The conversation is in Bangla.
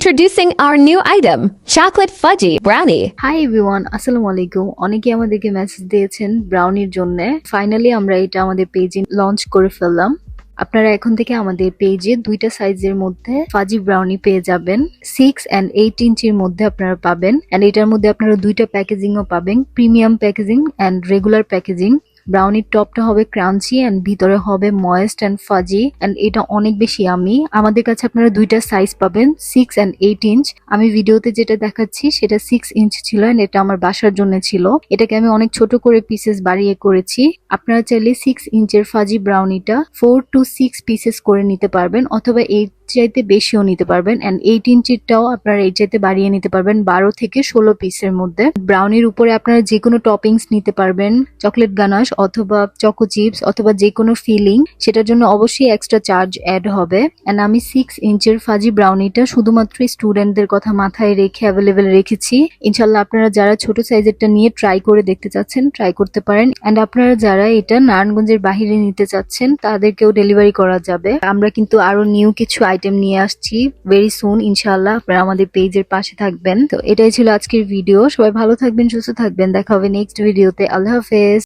Introducing our new item, chocolate fudgy brownie. Hi everyone, আসসালামু আলাইকুম। অনেকে আমাদেরকে মেসেজ দিয়েছেন ব্রাউনির জন্য। ফাইনালি আমরা এটা আমাদের পেজে লঞ্চ করে ফেললাম। আপনারা এখন থেকে আমাদের পেজে দুইটা সাইজের মধ্যে ফাজি ব্রাউনি পেয়ে যাবেন। 6 and 8 ইঞ্চির মধ্যে আপনারা পাবেন। এন্ড এটার মধ্যে আপনারা দুইটা প্যাকেজিংও পাবেন, premium packaging and regular packaging. ব্রাউনির টপটা হবে ক্রাঞ্চি এন্ড ভিতরে হবে ময়েস্ট এন্ড ফাজি এন্ড এটা অনেক বেশি ইয়ামি। আমাদের কাছে আপনারা দুইটা সাইজ পাবেন, 6 and 8 ইঞ্চ। আমি ভিডিওতে যেটা দেখাচ্ছি সেটা 6 ইঞ্চ ছিল এন্ড এটা আমার বাসার জন্য ছিল। এটাকে আমি অনেক ছোট করে পিসেস বাড়িয়ে করেছি। আপনারা চাইলে 6 ইঞ্চের ফাজি ব্রাউনিটা 4 to 6 পিসেস করে নিতে পারবেন, অথবা এই চাইতে বেশিও নিতে পারবেন। এন্ড 8 ইঞ্চিরটাও আপনারা এই চাইতে বাড়িয়ে নিতে পারবেন 12 থেকে 16 পিসের মধ্যে। ব্রাউনির উপরে আপনারা যে কোনো টপিংস নিতে পারবেন, চকলেট গানাশ অথবা চকো চিপস অথবা যে কোনো ফিলিং, সেটার জন্য অবশ্যই এক্সট্রা চার্জ অ্যাড হবে। এন্ড আমি 6 ইঞ্চের ফাজি ব্রাউনিটা শুধুমাত্র স্টুডেন্টদের কথা মাথায় রেখে অ্যাভেলেবেল রেখেছি। ইনশাল্লাহ আপনারা যারা ছোট সাইজেরটা নিয়ে ট্রাই করে দেখতে চাচ্ছেন ট্রাই করতে পারেন। এন্ড আপনারা যারা এটা নারায়ণগঞ্জের বাহিরে নিতে চাচ্ছেন তাদেরকেও ডেলিভারি করা যাবে। আমরা কিন্তু আরো নিউ কিছু আইটেম নিয়ে আসছি ভেরি সুন। ইনশাআল্লাহ আপনারা আমাদের পেজের পাশে থাকবেন। তো এটাই ছিল আজকের ভিডিও। সবাই ভালো থাকবেন, সুস্থ থাকবেন। দেখা হবে নেক্সট ভিডিওতে। আল্লাহ হাফেজ।